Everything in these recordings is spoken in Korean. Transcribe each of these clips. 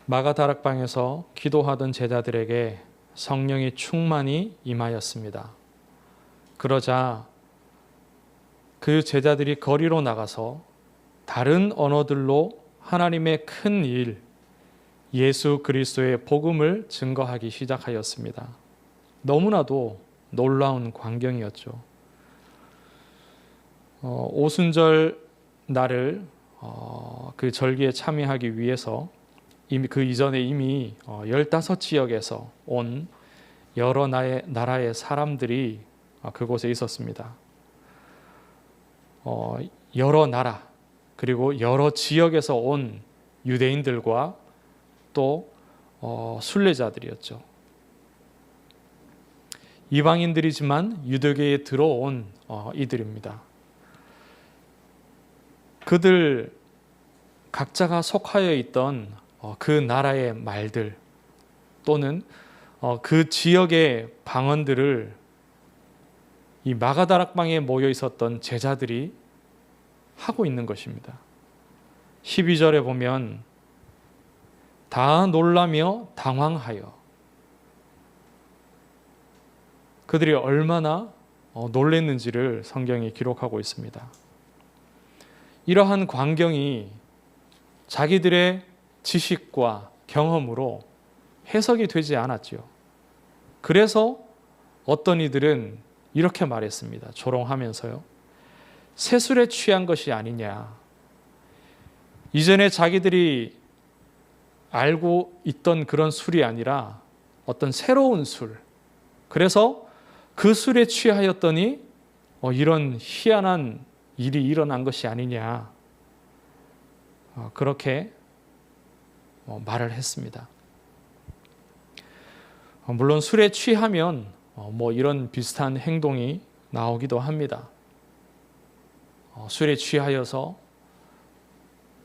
마가다락방에서 기도하던 제자들에게 성령이 충만히 임하였습니다. 그러자 그 제자들이 거리로 나가서 다른 언어들로 하나님의 큰 일, 예수 그리스도의 복음을 증거하기 시작하였습니다. 너무나도 놀라운 광경이었죠. 오순절 날을 그 절기에 참여하기 위해서 이미 그 이전에 이미 15지역에서 온 여러 나라의 사람들이 그곳에 있었습니다. 여러 나라 그리고 여러 지역에서 온 유대인들과 또 순례자들이었죠. 이방인들이지만 유대교에 들어온 이들입니다. 그들 각자가 속하여 있던 그 나라의 말들 또는 그 지역의 방언들을 이 마가다락방에 모여 있었던 제자들이 하고 있는 것입니다. 12절에 보면 다 놀라며 당황하여, 그들이 얼마나 놀랐는지를 성경이 기록하고 있습니다. 이러한 광경이 자기들의 지식과 경험으로 해석이 되지 않았죠. 그래서 어떤 이들은 이렇게 말했습니다. 조롱하면서요. 새술에 취한 것이 아니냐. 이전에 자기들이 알고 있던 그런 술이 아니라 어떤 새로운 술. 그래서 그 술에 취하였더니 이런 희한한 일이 일어난 것이 아니냐. 그렇게 말을 했습니다. 물론 술에 취하면 이런 비슷한 행동이 나오기도 합니다. 술에 취하여서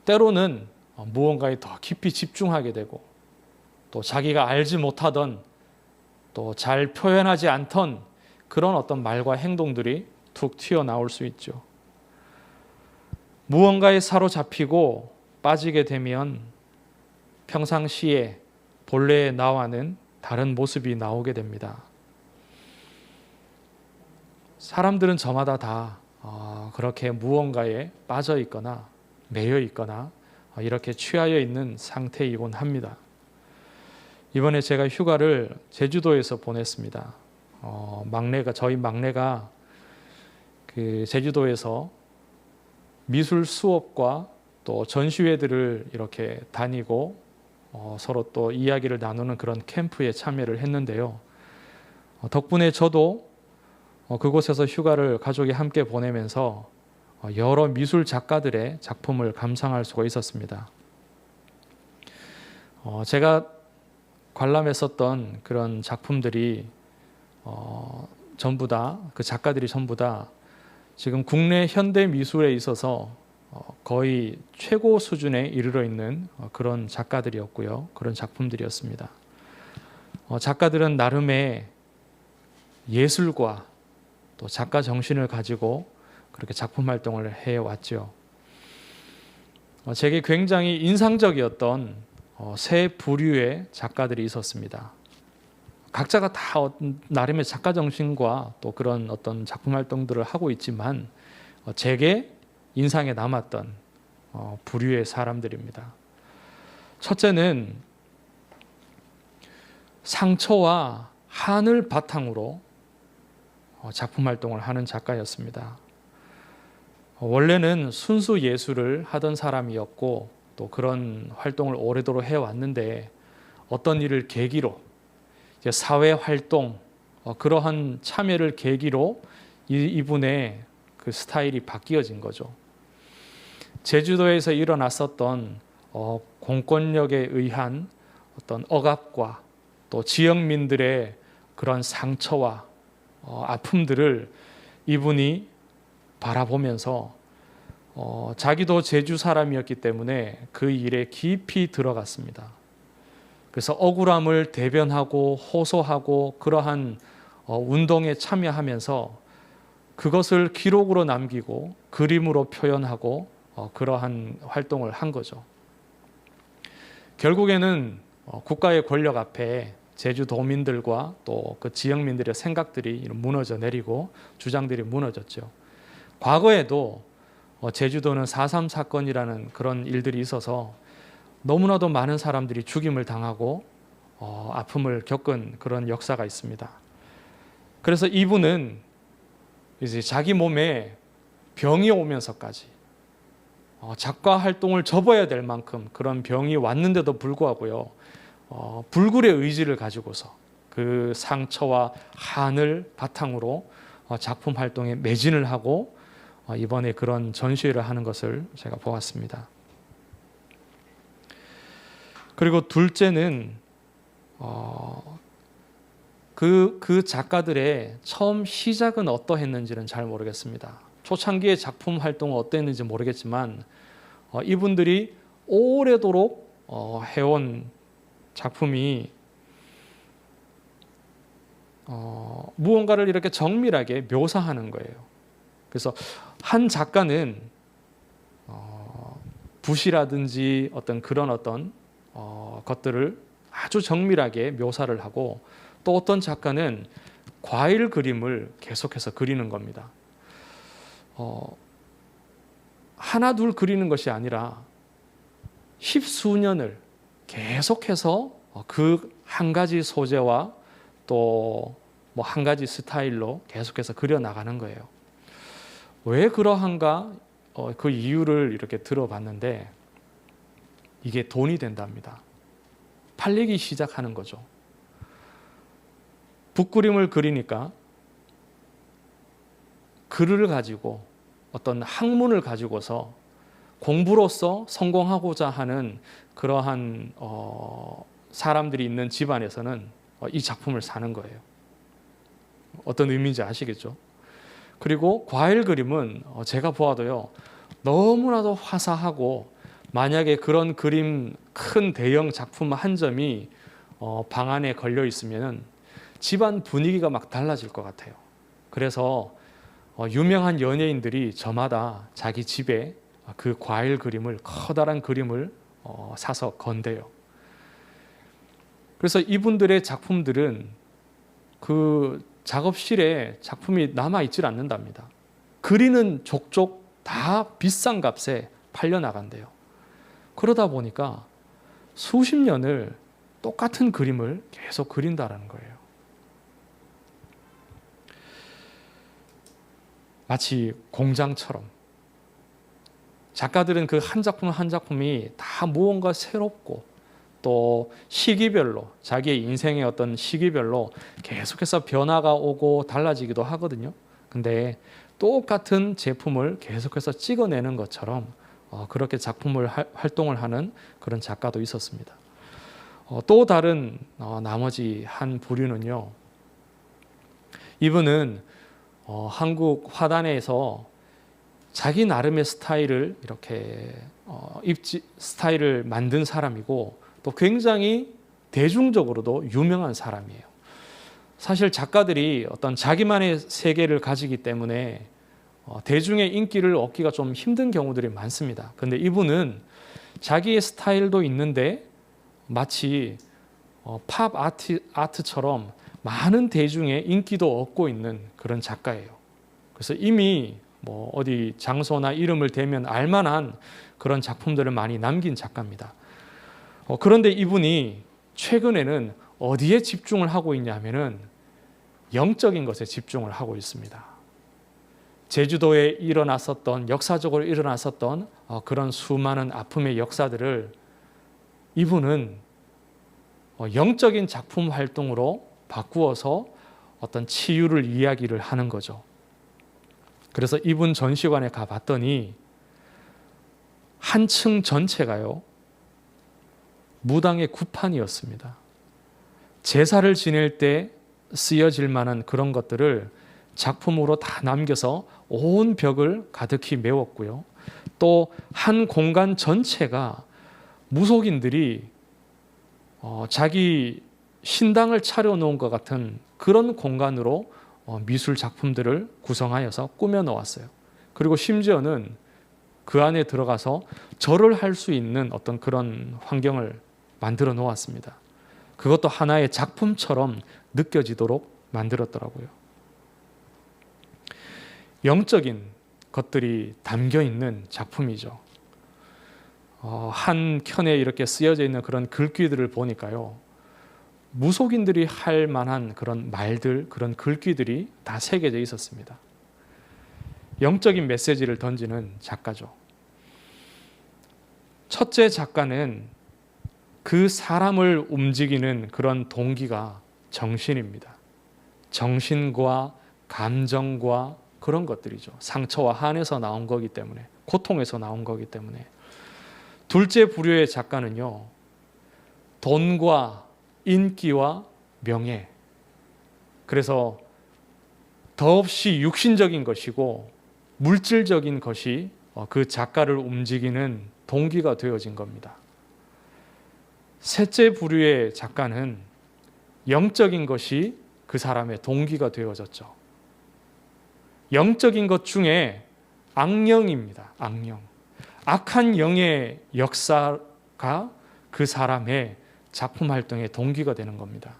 때로는 무언가에 더 깊이 집중하게 되고 또 자기가 알지 못하던 또 잘 표현하지 않던 그런 어떤 말과 행동들이 툭 튀어나올 수 있죠. 무언가에 사로잡히고 빠지게 되면 평상시에 본래의 나와는 다른 모습이 나오게 됩니다. 사람들은 저마다 다 그렇게 무언가에 빠져 있거나 매여 있거나 이렇게 취하여 있는 상태이곤 합니다. 이번에 제가 휴가를 제주도에서 보냈습니다. 저희 막내가 그 제주도에서 미술 수업과 또 전시회들을 이렇게 다니고 서로 또 이야기를 나누는 그런 캠프에 참여를 했는데요. 덕분에 저도 그곳에서 휴가를 가족이 함께 보내면서 여러 미술 작가들의 작품을 감상할 수가 있었습니다. 제가 관람했었던 그런 작품들이 전부 다, 그 작가들이 전부 다 지금 국내 현대 미술에 있어서 거의 최고 수준에 이르러 있는 그런 작가들이었고요. 그런 작품들이었습니다. 작가들은 나름의 예술과 또 작가 정신을 가지고 그렇게 작품 활동을 해왔죠. 제게 굉장히 인상적이었던 세 부류의 작가들이 있었습니다. 각자가 다 나름의 작가 정신과 또 그런 어떤 작품 활동들을 하고 있지만 제게 인상에 남았던 부류의 사람들입니다. 첫째는 상처와 한을 바탕으로 작품 활동을 하는 작가였습니다. 원래는 순수 예술을 하던 사람이었고 또 그런 활동을 오래도록 해왔는데 어떤 일을 계기로 사회 활동, 그러한 참여를 계기로 이분의 그 스타일이 바뀌어진 거죠. 제주도에서 일어났었던 공권력에 의한 어떤 억압과 또 지역민들의 그런 상처와 아픔들을 이분이 바라보면서 자기도 제주 사람이었기 때문에 그 일에 깊이 들어갔습니다. 그래서 억울함을 대변하고 호소하고 그러한 운동에 참여하면서 그것을 기록으로 남기고 그림으로 표현하고 그러한 활동을 한 거죠. 결국에는 국가의 권력 앞에 제주도민들과 또 그 지역민들의 생각들이 무너져 내리고 주장들이 무너졌죠. 과거에도 제주도는 4.3 사건이라는 그런 일들이 있어서 너무나도 많은 사람들이 죽임을 당하고 아픔을 겪은 그런 역사가 있습니다. 그래서 이분은 이제 자기 몸에 병이 오면서까지 작가 활동을 접어야 될 만큼 그런 병이 왔는데도 불구하고요, 불굴의 의지를 가지고서 그 상처와 한을 바탕으로 작품 활동에 매진을 하고 이번에 그런 전시회를 하는 것을 제가 보았습니다. 그리고 둘째는 그 작가들의 처음 시작은 어떠했는지는 잘 모르겠습니다. 초창기의 작품 활동은 어땠는지 모르겠지만 이분들이 오래도록 해온 작품이 무언가를 이렇게 정밀하게 묘사하는 거예요. 그래서 한 작가는 붓이라든지 어떤 것들을 아주 정밀하게 묘사를 하고, 또 어떤 작가는 과일 그림을 계속해서 그리는 겁니다. 하나 둘 그리는 것이 아니라 십수년을 계속해서 그 한 가지 소재와 또 뭐 한 가지 스타일로 계속해서 그려 나가는 거예요. 왜 그러한가? 그 이유를 이렇게 들어봤는데 이게 돈이 된답니다. 팔리기 시작하는 거죠. 붓그림을 그리니까 글을 가지고 어떤 학문을 가지고서 공부로서 성공하고자 하는 그러한 사람들이 있는 집안에서는 이 작품을 사는 거예요. 어떤 의미인지 아시겠죠? 그리고 과일 그림은 제가 보아도요, 너무나도 화사하고, 만약에 그런 그림 큰 대형 작품 한 점이 방 안에 걸려 있으면 집안 분위기가 막 달라질 것 같아요. 그래서 유명한 연예인들이 저마다 자기 집에 그 과일 그림을, 커다란 그림을 사서 건대요. 그래서 이분들의 작품들은 그 작업실에 작품이 남아있질 않는답니다. 그리는 족족 다 비싼 값에 팔려나간대요. 그러다 보니까 수십 년을 똑같은 그림을 계속 그린다는 거예요. 마치 공장처럼 작가들은 그 한 작품 한 작품이 다 무언가 새롭고, 또 시기별로, 자기의 인생의 어떤 시기별로 계속해서 변화가 오고 달라지기도 하거든요. 근데 똑같은 제품을 계속해서 찍어내는 것처럼 그렇게 작품을 활동을 하는 그런 작가도 있었습니다. 또 다른 나머지 한 부류는요, 이분은 한국 화단에서 자기 나름의 스타일을 이렇게 스타일을 만든 사람이고, 또 굉장히 대중적으로도 유명한 사람이에요. 사실 작가들이 어떤 자기만의 세계를 가지기 때문에 대중의 인기를 얻기가 좀 힘든 경우들이 많습니다. 근데 이분은 자기의 스타일도 있는데 마치 팝 아트처럼 많은 대중의 인기도 얻고 있는 그런 작가예요. 그래서 이미 뭐 어디 장소나 이름을 대면 알만한 그런 작품들을 많이 남긴 작가입니다. 그런데 이분이 최근에는 어디에 집중을 하고 있냐 하면은 영적인 것에 집중을 하고 있습니다. 제주도에 일어났었던, 역사적으로 일어났었던 그런 수많은 아픔의 역사들을 이분은 영적인 작품 활동으로 바꾸어서 어떤 치유를 이야기를 하는 거죠. 그래서 이분 전시관에 가봤더니 한 층 전체가요, 무당의 구판이었습니다. 제사를 지낼 때 쓰여질 만한 그런 것들을 작품으로 다 남겨서 온 벽을 가득히 메웠고요. 또 한 공간 전체가 무속인들이 자기 신당을 차려놓은 것 같은 그런 공간으로 미술 작품들을 구성하여서 꾸며 놓았어요. 그리고 심지어는 그 안에 들어가서 절을 할 수 있는 어떤 그런 환경을 만들어 놓았습니다. 그것도 하나의 작품처럼 느껴지도록 만들었더라고요. 영적인 것들이 담겨 있는 작품이죠. 한 켠에 이렇게 쓰여져 있는 그런 글귀들을 보니까요, 무속인들이 할 만한 그런 말들, 그런 글귀들이 다 새겨져 있었습니다. 영적인 메시지를 던지는 작가죠. 첫째 작가는 그 사람을 움직이는 그런 동기가 정신입니다. 정신과 감정과 그런 것들이죠. 상처와 한에서 나온 거기 때문에, 고통에서 나온 거기 때문에. 둘째 부류의 작가는요, 돈과 인기와 명예, 그래서 더없이 육신적인 것이고 물질적인 것이 그 작가를 움직이는 동기가 되어진 겁니다. 셋째 부류의 작가는 영적인 것이 그 사람의 동기가 되어졌죠. 영적인 것 중에 악령입니다. 악령. 악한 영의 역사가 그 사람의 작품 활동의 동기가 되는 겁니다.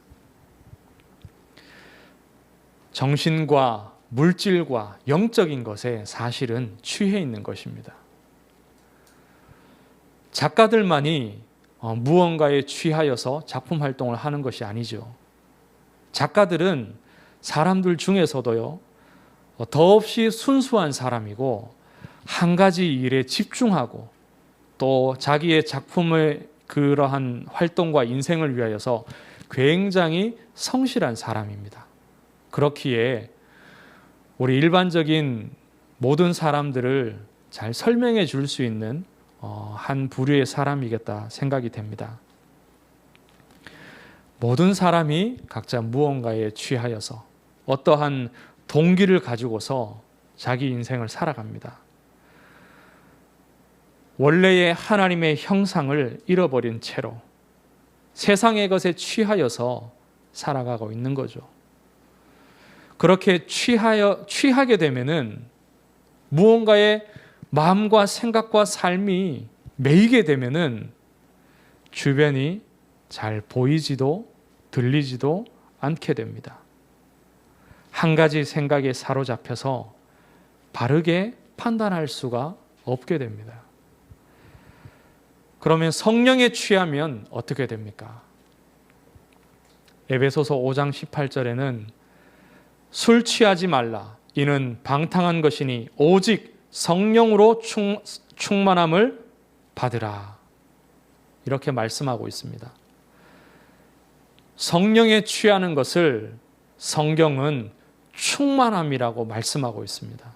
정신과 물질과 영적인 것에 사실은 취해 있는 것입니다. 작가들만이 무언가에 취하여서 작품 활동을 하는 것이 아니죠. 작가들은 사람들 중에서도요, 더없이 순수한 사람이고 한 가지 일에 집중하고 또 자기의 작품의 그러한 활동과 인생을 위하여서 굉장히 성실한 사람입니다. 그렇기에 우리 일반적인 모든 사람들을 잘 설명해 줄 수 있는 한 부류의 사람이겠다 생각이 됩니다. 모든 사람이 각자 무언가에 취하여서 어떠한 동기를 가지고서 자기 인생을 살아갑니다. 원래의 하나님의 형상을 잃어버린 채로 세상의 것에 취하여서 살아가고 있는 거죠. 그렇게 취하게 되면은 무언가의 마음과 생각과 삶이 매이게 되면은 주변이 잘 보이지도 들리지도 않게 됩니다. 한 가지 생각에 사로잡혀서 바르게 판단할 수가 없게 됩니다. 그러면 성령에 취하면 어떻게 됩니까? 에베소서 5장 18절에는 술 취하지 말라. 이는 방탕한 것이니 오직 성령으로 충만함을 받으라. 이렇게 말씀하고 있습니다. 성령에 취하는 것을 성경은 충만함이라고 말씀하고 있습니다.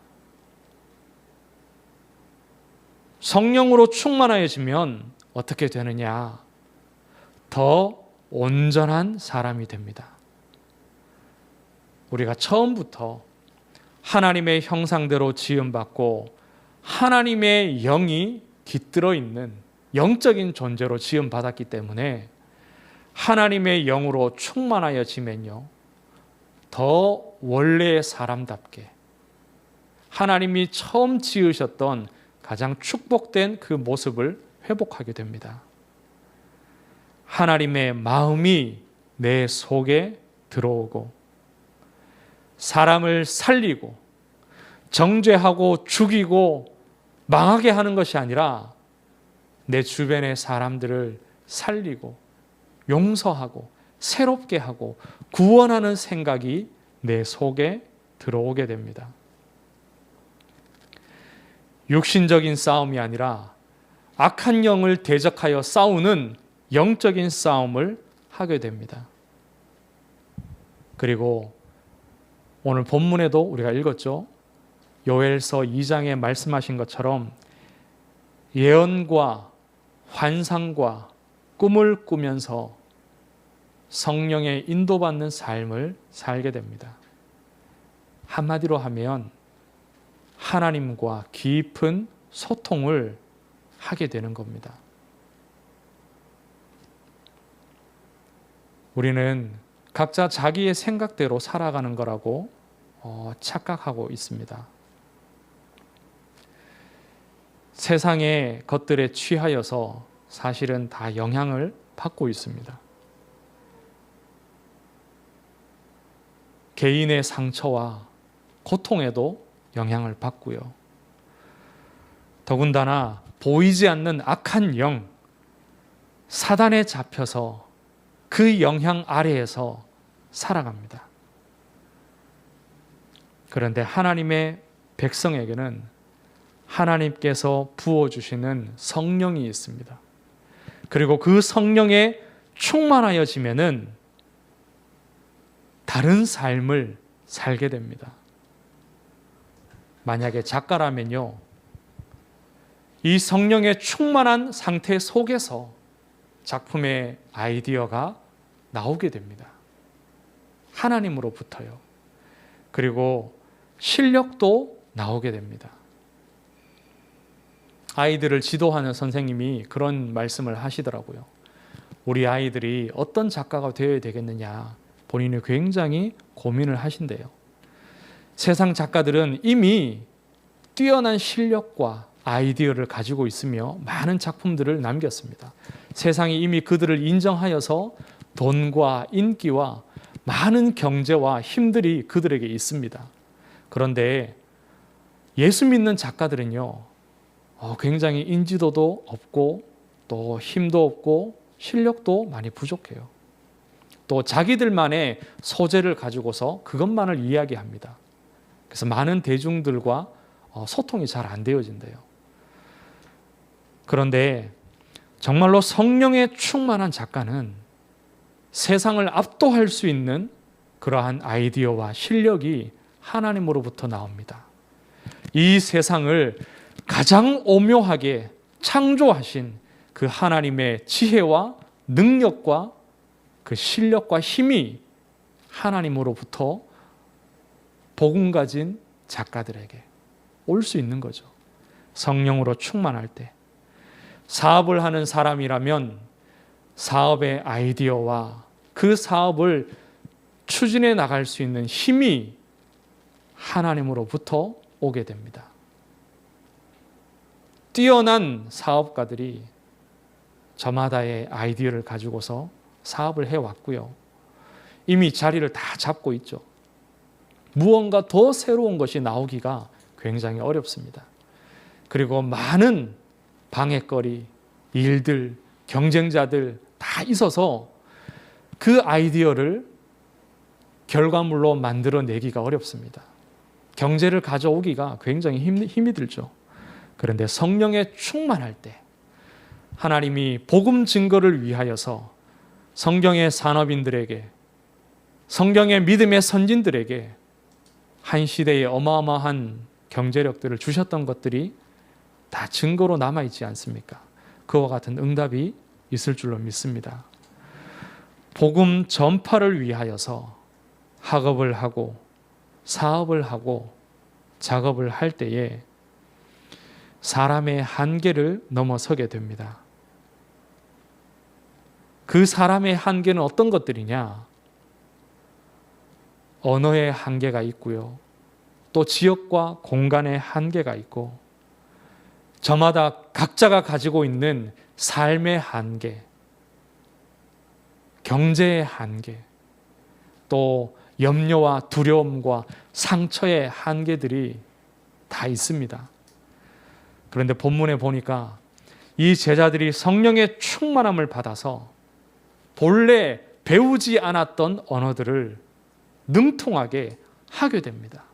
성령으로 충만해지면 어떻게 되느냐? 더 온전한 사람이 됩니다. 우리가 처음부터 하나님의 형상대로 지음받고 하나님의 영이 깃들어 있는 영적인 존재로 지음받았기 때문에 하나님의 영으로 충만하여지면요, 더 원래의 사람답게 하나님이 처음 지으셨던 가장 축복된 그 모습을 회복하게 됩니다. 하나님의 마음이 내 속에 들어오고 사람을 살리고 정죄하고 죽이고 망하게 하는 것이 아니라 내 주변의 사람들을 살리고 용서하고 새롭게 하고 구원하는 생각이 내 속에 들어오게 됩니다. 육신적인 싸움이 아니라 악한 영을 대적하여 싸우는 영적인 싸움을 하게 됩니다. 그리고 오늘 본문에도 우리가 읽었죠. 요엘서 2장에 말씀하신 것처럼 예언과 환상과 꿈을 꾸면서 성령의 인도받는 삶을 살게 됩니다. 한마디로 하면 하나님과 깊은 소통을 하게 되는 겁니다. 우리는 각자 자기의 생각대로 살아가는 거라고 착각하고 있습니다. 세상의 것들에 취하여서 사실은 다 영향을 받고 있습니다. 개인의 상처와 고통에도 영향을 받고요. 더군다나 보이지 않는 악한 영, 사단에 잡혀서 그 영향 아래에서 살아갑니다. 그런데 하나님의 백성에게는 하나님께서 부어주시는 성령이 있습니다. 그리고 그 성령에 충만하여지면은 다른 삶을 살게 됩니다. 만약에 작가라면요, 이 성령에 충만한 상태 속에서 작품의 아이디어가 나오게 됩니다. 하나님으로부터요. 그리고 실력도 나오게 됩니다. 아이들을 지도하는 선생님이 그런 말씀을 하시더라고요. 우리 아이들이 어떤 작가가 되어야 되겠느냐 본인이 굉장히 고민을 하신대요. 세상 작가들은 이미 뛰어난 실력과 아이디어를 가지고 있으며 많은 작품들을 남겼습니다. 세상이 이미 그들을 인정하여서 돈과 인기와 많은 경제와 힘들이 그들에게 있습니다. 그런데 예수 믿는 작가들은요, 굉장히 인지도도 없고 또 힘도 없고 실력도 많이 부족해요. 또 자기들만의 소재를 가지고서 그것만을 이야기합니다. 그래서 많은 대중들과 소통이 잘 안 되어진대요. 그런데 정말로 성령에 충만한 작가는 세상을 압도할 수 있는 그러한 아이디어와 실력이 하나님으로부터 나옵니다. 이 세상을 가장 오묘하게 창조하신 그 하나님의 지혜와 능력과 그 실력과 힘이 하나님으로부터 복음 가진 작가들에게 올 수 있는 거죠. 성령으로 충만할 때. 사업을 하는 사람이라면 사업의 아이디어와 그 사업을 추진해 나갈 수 있는 힘이 하나님으로부터 오게 됩니다. 뛰어난 사업가들이 저마다의 아이디어를 가지고서 사업을 해왔고요. 이미 자리를 다 잡고 있죠. 무언가 더 새로운 것이 나오기가 굉장히 어렵습니다. 그리고 많은 방해거리, 일들, 경쟁자들 다 있어서 그 아이디어를 결과물로 만들어내기가 어렵습니다. 경제를 가져오기가 굉장히 힘이 들죠. 그런데 성령에 충만할 때 하나님이 복음 증거를 위하여서 성경의 산업인들에게, 성경의 믿음의 선진들에게 한 시대에 어마어마한 경제력들을 주셨던 것들이 다 증거로 남아있지 않습니까? 그와 같은 응답이 있을 줄로 믿습니다. 복음 전파를 위하여서 학업을 하고 사업을 하고 작업을 할 때에 사람의 한계를 넘어서게 됩니다. 그 사람의 한계는 어떤 것들이냐? 언어의 한계가 있고요. 또 지역과 공간의 한계가 있고, 저마다 각자가 가지고 있는 삶의 한계, 경제의 한계, 또 염려와 두려움과 상처의 한계들이 다 있습니다. 그런데 본문에 보니까 이 제자들이 성령의 충만함을 받아서 본래 배우지 않았던 언어들을 능통하게 하게 됩니다.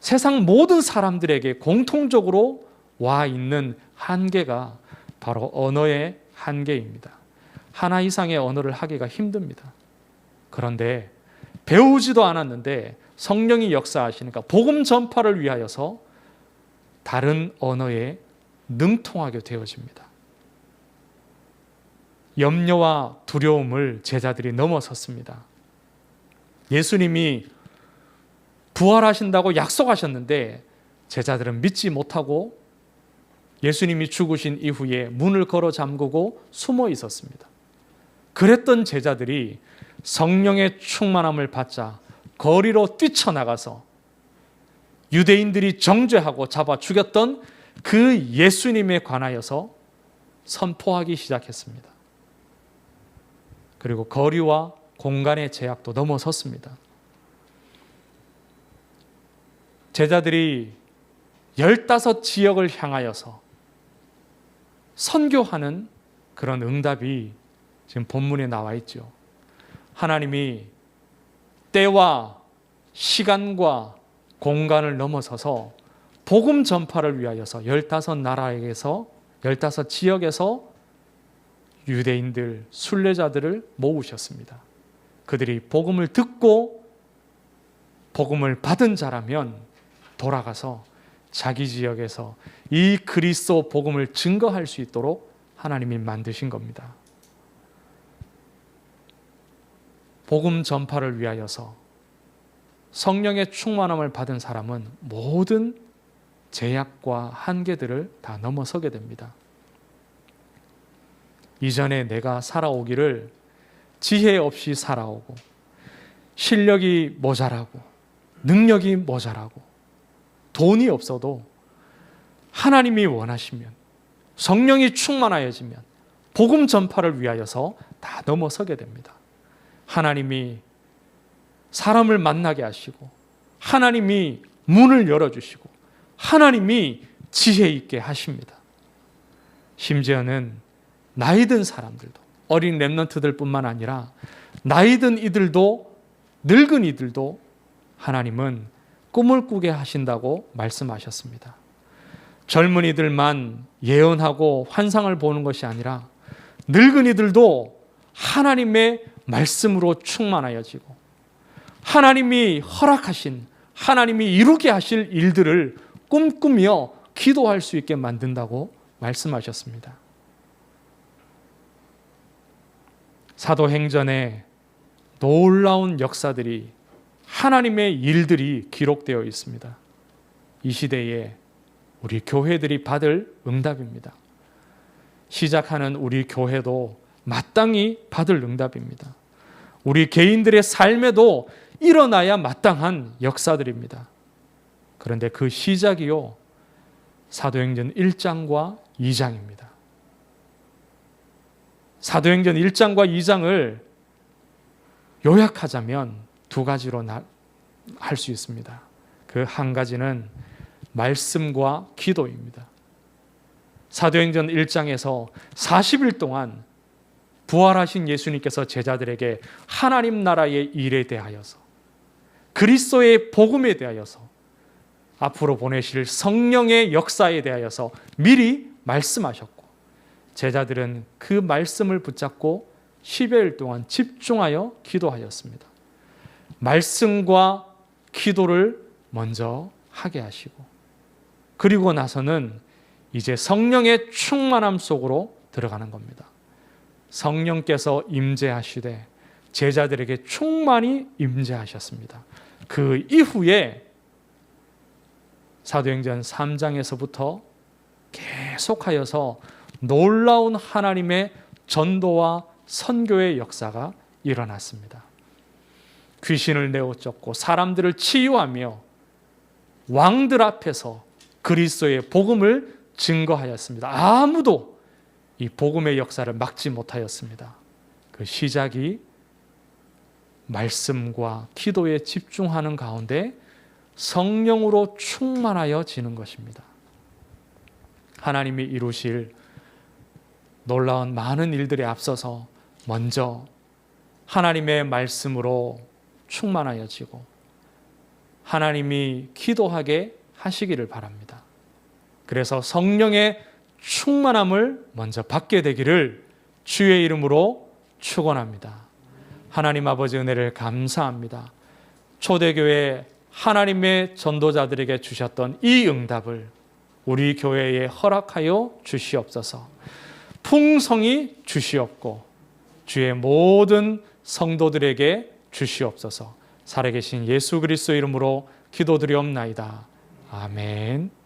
세상 모든 사람들에게 공통적으로 와 있는 한계가 바로 언어의 한계입니다. 하나 이상의 언어를 하기가 힘듭니다. 그런데 배우지도 않았는데 성령이 역사하시니까 복음 전파를 위하여서 다른 언어에 능통하게 되어집니다. 염려와 두려움을 제자들이 넘어섰습니다. 예수님이 부활하신다고 약속하셨는데 제자들은 믿지 못하고 예수님이 죽으신 이후에 문을 걸어 잠그고 숨어 있었습니다. 그랬던 제자들이 성령의 충만함을 받자 거리로 뛰쳐나가서 유대인들이 정죄하고 잡아 죽였던 그 예수님에 관하여서 선포하기 시작했습니다. 그리고 거리와 공간의 제약도 넘어섰습니다. 제자들이 15지역을 향하여서 선교하는 그런 응답이 지금 본문에 나와 있죠. 하나님이 때와 시간과 공간을 넘어서서 복음 전파를 위하여서 15나라에게서 15지역에서 유대인들, 순례자들을 모으셨습니다. 그들이 복음을 듣고 복음을 받은 자라면 돌아가서 자기 지역에서 이 그리스도 복음을 증거할 수 있도록 하나님이 만드신 겁니다. 복음 전파를 위하여서 성령의 충만함을 받은 사람은 모든 제약과 한계들을 다 넘어서게 됩니다. 이전에 내가 살아오기를 지혜 없이 살아오고 실력이 모자라고 능력이 모자라고 돈이 없어도 하나님이 원하시면 성령이 충만하여지면 복음 전파를 위하여서 다 넘어서게 됩니다. 하나님이 사람을 만나게 하시고 하나님이 문을 열어주시고 하나님이 지혜 있게 하십니다. 심지어는 나이 든 사람들도 어린 렘넌트들 뿐만 아니라 나이 든 이들도 늙은 이들도 하나님은 꿈을 꾸게 하신다고 말씀하셨습니다. 젊은이들만 예언하고 환상을 보는 것이 아니라 늙은이들도 하나님의 말씀으로 충만하여지고 하나님이 허락하신 하나님이 이루게 하실 일들을 꿈꾸며 기도할 수 있게 만든다고 말씀하셨습니다. 사도행전에 놀라운 역사들이 하나님의 일들이 기록되어 있습니다. 이 시대에 우리 교회들이 받을 응답입니다. 시작하는 우리 교회도 마땅히 받을 응답입니다. 우리 개인들의 삶에도 일어나야 마땅한 역사들입니다. 그런데 그 시작이요, 사도행전 1장과 2장입니다. 사도행전 1장과 2장을 요약하자면 두 가지로 할 수 있습니다. 그 한 가지는 말씀과 기도입니다. 사도행전 1장에서 40일 동안 부활하신 예수님께서 제자들에게 하나님 나라의 일에 대하여서 그리스도의 복음에 대하여서 앞으로 보내실 성령의 역사에 대하여서 미리 말씀하셨고 제자들은 그 말씀을 붙잡고 10여일 동안 집중하여 기도하였습니다. 말씀과 기도를 먼저 하게 하시고 그리고 나서는 이제 성령의 충만함 속으로 들어가는 겁니다. 성령께서 임재하시되 제자들에게 충만히 임재하셨습니다. 그 이후에 사도행전 3장에서부터 계속하여서 놀라운 하나님의 전도와 선교의 역사가 일어났습니다. 귀신을 내어쫓고 사람들을 치유하며 왕들 앞에서 그리스도의 복음을 증거하였습니다. 아무도 이 복음의 역사를 막지 못하였습니다. 그 시작이 말씀과 기도에 집중하는 가운데 성령으로 충만하여지는 것입니다. 하나님이 이루실 놀라운 많은 일들에 앞서서 먼저 하나님의 말씀으로 충만하여지고 하나님이 기도하게 하시기를 바랍니다. 그래서 성령의 충만함을 먼저 받게 되기를 주의 이름으로 축원합니다. 하나님 아버지 은혜를 감사합니다. 초대교회 하나님의 전도자들에게 주셨던 이 응답을 우리 교회에 허락하여 주시옵소서. 풍성히 주시옵고 주의 모든 성도들에게 주시옵소서. 살아계신 예수 그리스도 이름으로 기도드리옵나이다. 아멘.